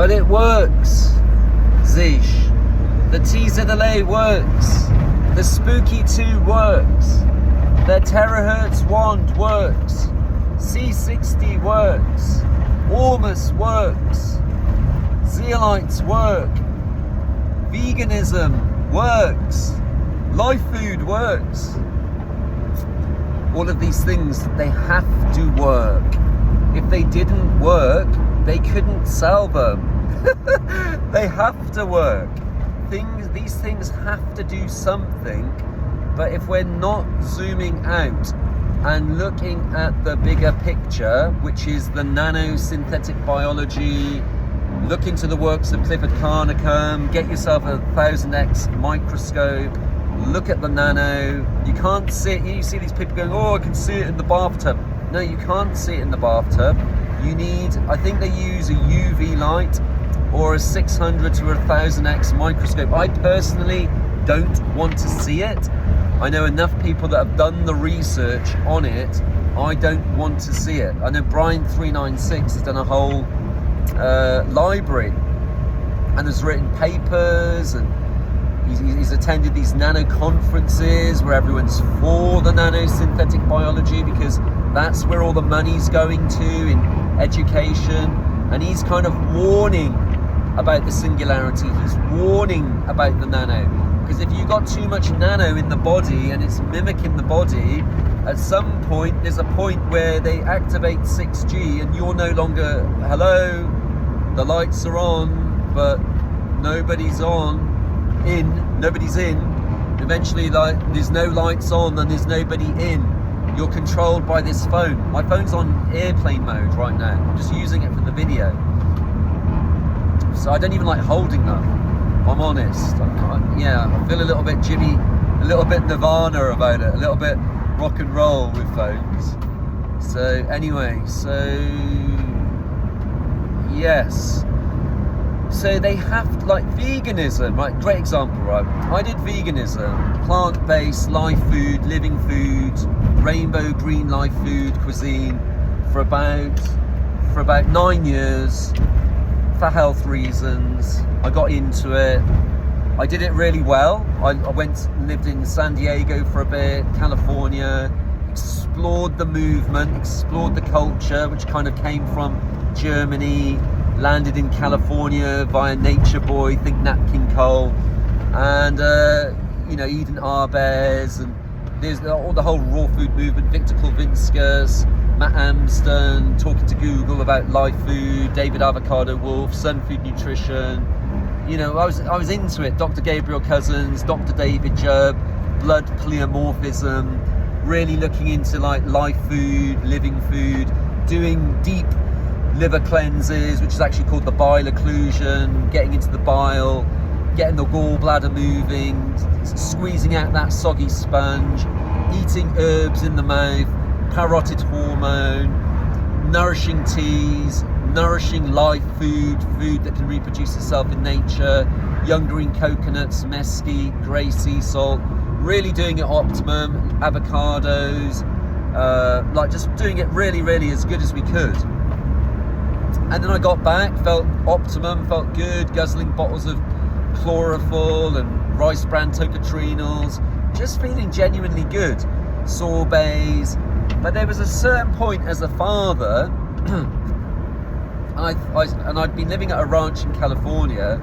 But it works. Zish. The TZLA works. The Spooky 2 works. The Terahertz wand works. C60 works. Ormus works. Zeolites work. Veganism works. Life food works. All of these things, they have to work. If they didn't work, they couldn't sell them. They have to work. These things have to do something. But if we're not zooming out and looking at the bigger picture, which is the nano-synthetic biology, look into the works of Clifford Carnicum, get yourself a 1000x microscope, look at the nano. You can't see it. You see these people going, oh, I can see it in the bathtub. No, you can't see it in the bathtub. You need, I think they use a UV light or a 600 to a 1000x microscope. I personally don't want to see it. I know enough people that have done the research on it. I don't want to see it. I know Brian 396 has done a whole library and has written papers, and he's attended these nano conferences where everyone's for the nano-synthetic biology because that's where all the money's going to in education. And he's kind of warning about the singularity. He's warning about the nano. Because if you've got too much nano in the body and it's mimicking the body, at some point, there's a point where they activate 6G and you're no longer, hello, the lights are on, but nobody's in. Eventually, like, there's no lights on and there's nobody in. You're controlled by this phone. My phone's on airplane mode right now. I'm just using it for the video. So I don't even like holding them. I'm honest. I feel a little bit Jimmy, a little bit Nirvana about it, a little bit rock and roll with phones. So anyway, yes. So they have, like, veganism, right? Great example, right? I did veganism, plant-based live food, living food, rainbow green live food cuisine for about 9 years. For health reasons. I got into it. I did it really well. I went and lived in San Diego for a bit, California, explored the movement, explored the culture, which kind of came from Germany, landed in California via Nature Boy, think Nat King Cole, and Eden Arbez, and there's all the whole raw food movement, Victor Kulvinskas, Matt Amston, talking to Google about live food, David Avocado Wolf, Sun Food Nutrition. You know, I was into it. Dr. Gabriel Cousins, Dr. David Jubb, blood pleomorphism, really looking into like live food, living food, doing deep liver cleanses, which is actually called the bile occlusion, getting into the bile, getting the gallbladder moving, squeezing out that soggy sponge, eating herbs in the mouth, parotid hormone, nourishing teas, nourishing live food that can reproduce itself in nature, young green coconuts, mesquite, grey sea salt, really doing it optimum, avocados, like just doing it really, really as good as we could. And then I got back, felt optimum, felt good, guzzling bottles of chlorophyll and rice bran tocotrienols, just feeling genuinely good. Sorbets. But there was a certain point as a father, and I'd been living at a ranch in California,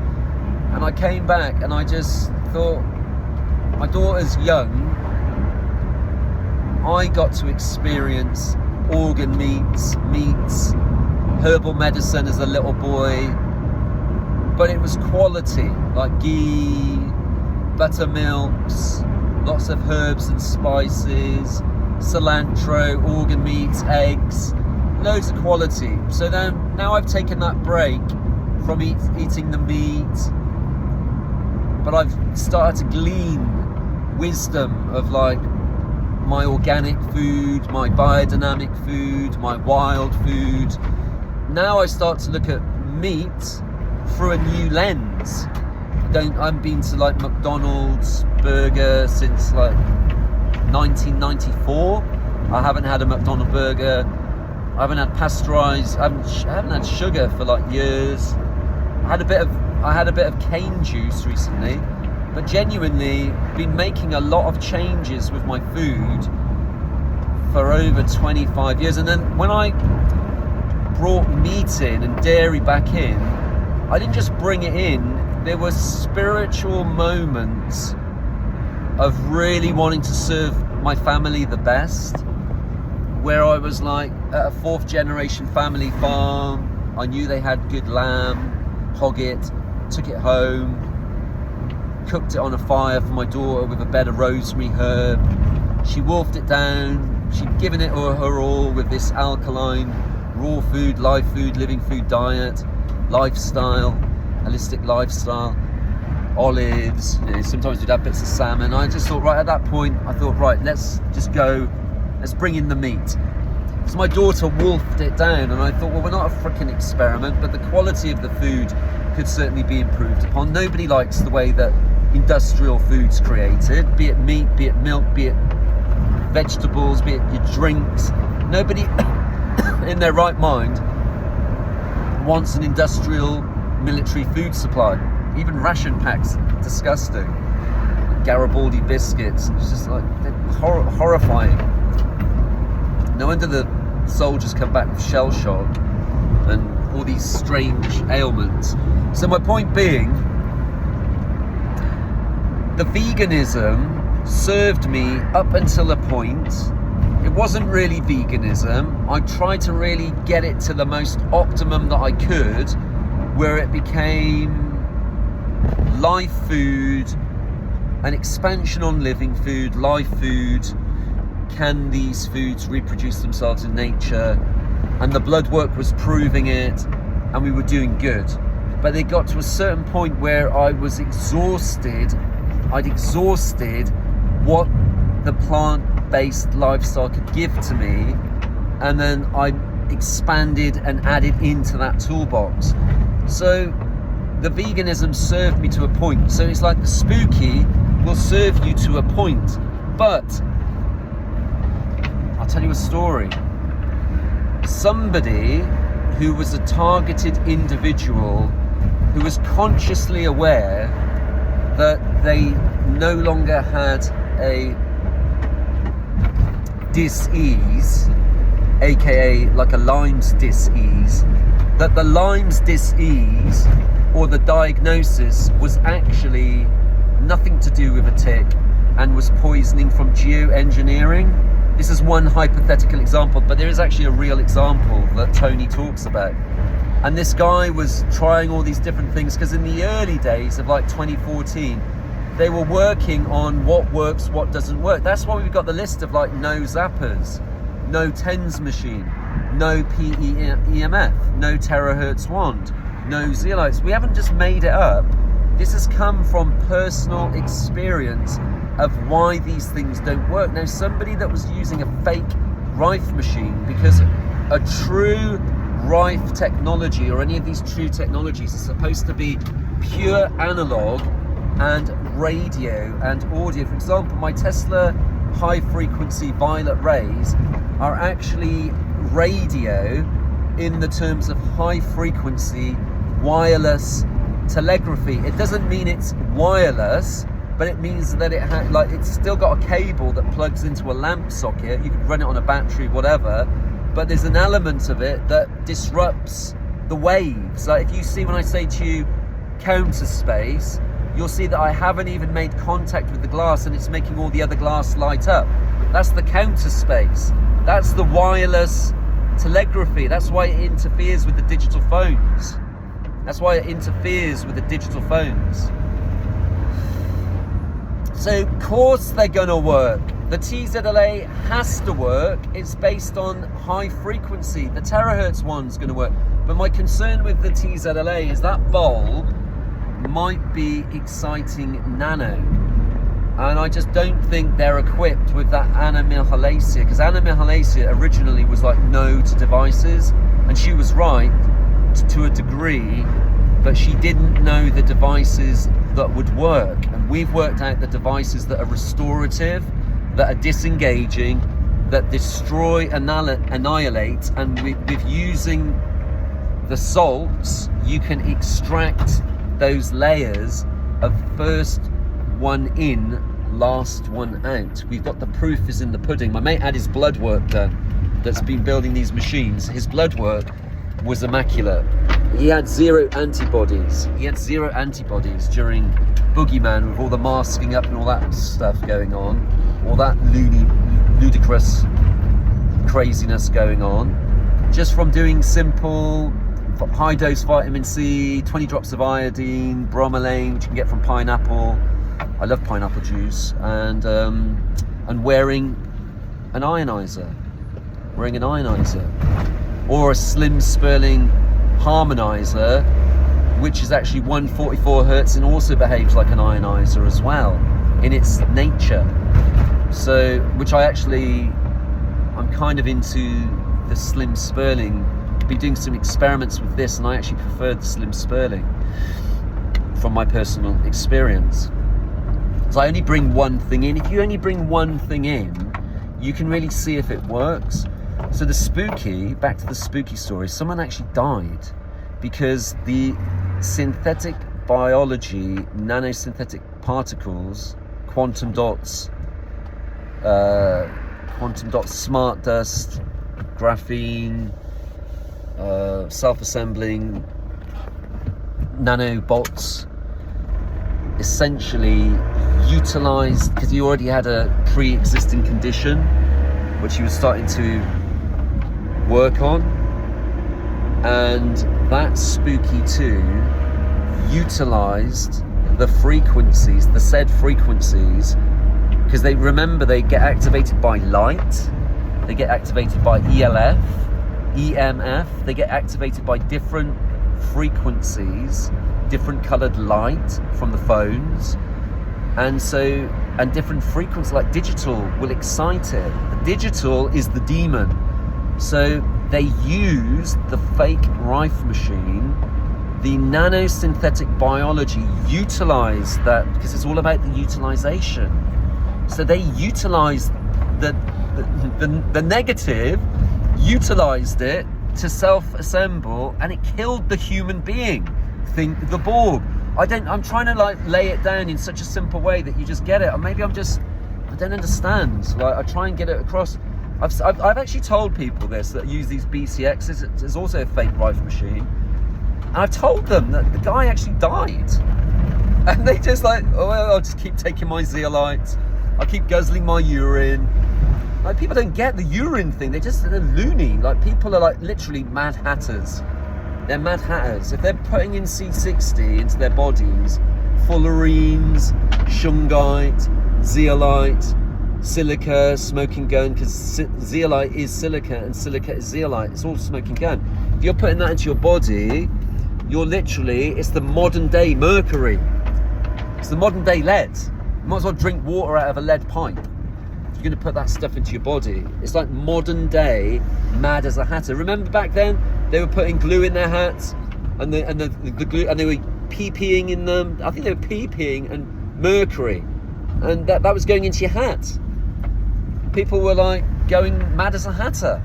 and I came back and I just thought, my daughter's young, I got to experience organ meats, herbal medicine as a little boy, but it was quality, like ghee, buttermilks, lots of herbs and spices, cilantro, organ meats, eggs, loads of quality. So now I've taken that break from eating the meat, but I've started to glean wisdom of like my organic food, my biodynamic food, my wild food. Now I start to look at meat through a new lens. I've been to like McDonald's burger since like 1994. I haven't had a McDonald's burger. I haven't had pasteurized. I haven't had sugar for like years. I had a bit of cane juice recently, but genuinely been making a lot of changes with my food for over 25 years. And then when I brought meat in and dairy back in, I didn't just bring it in, there were spiritual moments of really wanting to serve my family the best, where I was like at a 4th generation family farm. I knew they had good lamb, hog it, took it home, cooked it on a fire for my daughter with a bed of rosemary herb. She wolfed it down, she'd given it her all with this alkaline, raw food, live food, living food diet, lifestyle, holistic lifestyle, olives, you know, sometimes we'd have bits of salmon. I just thought, right, at that point, I thought, right, let's just go, let's bring in the meat. Because my daughter wolfed it down, and I thought, well, we're not a freaking experiment, but the quality of the food could certainly be improved upon. Nobody likes the way that industrial food's created, be it meat, be it milk, be it vegetables, be it your drinks. Nobody in their right mind wants an industrial military food supply. Even ration packs, disgusting. Garibaldi biscuits, it's just like horrifying. No wonder the soldiers come back with shell shock and all these strange ailments. So my point being, the veganism served me up until a point. It wasn't really veganism. I tried to really get it to the most optimum that I could, where it became live food, an expansion on living food, live food. Can these foods reproduce themselves in nature? And the blood work was proving it, and we were doing good. But they got to a certain point where I was exhausted. I'd exhausted what the plant-based lifestyle could give to me, and then I expanded and added into that toolbox. So the veganism served me to a point. So it's like the spooky will serve you to a point. But I'll tell you a story. Somebody who was a targeted individual, who was consciously aware that they no longer had a dis-ease, aka like a Lyme's dis-ease, that the Lyme's dis-ease or the diagnosis was actually nothing to do with a tick and was poisoning from geoengineering. This is one hypothetical example, but there is actually a real example that Tony talks about. And this guy was trying all these different things, because in the early days of like 2014, they were working on what works, what doesn't work. That's why we've got the list of like no Zappers, no TENS machine, no PEMF, no terahertz wand, no Zeolites. We haven't just made it up. This has come from personal experience of why these things don't work. Now, somebody that was using a fake Rife machine, because a true Rife technology or any of these true technologies is supposed to be pure analog and radio and audio. For example, my Tesla high frequency violet rays are actually radio in the terms of high frequency wireless telegraphy. It doesn't mean it's wireless, but it means that it it's still got a cable that plugs into a lamp socket. You could run it on a battery, whatever, but there's an element of it that disrupts the waves. Like if you see when I say to you counter space, you'll see that I haven't even made contact with the glass and it's making all the other glass light up. That's the counter space. That's the wireless telegraphy. That's why it interferes with the digital phones. That's why it interferes with the digital phones. So of course they're gonna work. The TZLA has to work. It's based on high frequency. The terahertz one's gonna work. But my concern with the TZLA is that bulb might be exciting nano. And I just don't think they're equipped with that Anna Mihalacea, because Anna Mihalacea originally was like no to devices, and she was right to a degree, but she didn't know the devices that would work. And we've worked out the devices that are restorative, that are disengaging, that destroy, annihilate, and with using the salts, you can extract those layers of first one in, last one out. We've got the proof is in the pudding. My mate had his blood work done, that's been building these machines. His blood work was immaculate. He had zero antibodies. He had zero antibodies during Boogeyman, with all the masking up and all that stuff going on, all that ludicrous craziness going on, just from doing simple high dose vitamin C, 20 drops of iodine, bromelain, which you can get from pineapple. I love pineapple juice, and wearing an ionizer, or a slim Sperling harmonizer, which is actually 144 hertz and also behaves like an ionizer as well in its nature. So, which I'm kind of into the slim Sperling. I've been doing some experiments with this, and I actually prefer the slim Sperling from my personal experience. So I only bring one thing in. If you only bring one thing in, you can really see if it works. So back to the spooky story, someone actually died because the synthetic biology, nanosynthetic particles, quantum dots, smart dust, graphene, self-assembling nanobots, essentially utilized, because he already had a pre-existing condition which he was starting to work on, and that spooky 2 utilized the frequencies, the said frequencies, because they get activated by light, they get activated by ELF, EMF, they get activated by different frequencies, different colored light from the phones, and different frequencies like digital will excite it. The digital is the demon. So they used the fake Rife machine, the nanosynthetic biology utilized that, because it's all about the utilization. So they utilized the negative, utilized it to self-assemble, and it killed the human being. Think the Borg. I'm trying to like lay it down in such a simple way that you just get it, or maybe I don't understand. Like, I try and get it across. I've actually told people this, that use these BCXs. It's also a fake Rife machine, and I've told them that the guy actually died, and they just like, oh well, I'll just keep taking my Zeolites, I'll keep guzzling my urine. Like, people don't get the urine thing. They're loony. Like, people are like literally mad hatters. They're mad hatters. If they're putting in C60 into their bodies, fullerenes, shungite, zeolite, silica, smoking gun, because zeolite is silica and silica is zeolite. It's all smoking gun. If you're putting that into your body, it's the modern day mercury. It's the modern day lead. You might as well drink water out of a lead pipe. If you're going to put that stuff into your body, it's like modern day mad as a hatter. Remember back then, they were putting glue in their hats, and the glue, and they were pee-peeing in them. I think they were pee-peeing and mercury, and that was going into your hat. People were like going mad as a hatter.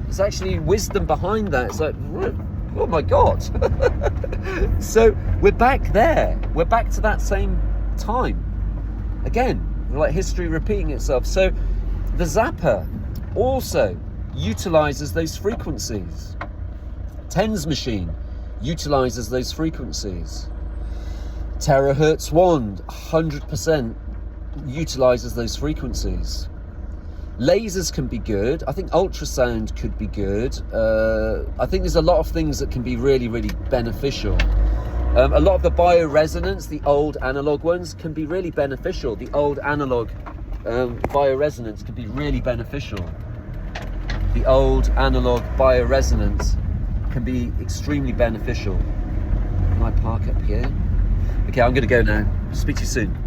There's actually wisdom behind that. It's like, oh my God. So we're back there. We're back to that same time. Again, like history repeating itself. So the Zapper also utilizes those frequencies. TENS machine utilizes those frequencies. Terahertz wand 100% utilizes those frequencies. Lasers can be good. I think ultrasound could be good. I think there's a lot of things that can be really, really beneficial. A lot of the bioresonance, the old analog ones, can be really beneficial. The old analog bioresonance can be really beneficial. The old analog bioresonance can be extremely beneficial. Can I park up here? Okay, I'm going to go now. Speak to you soon.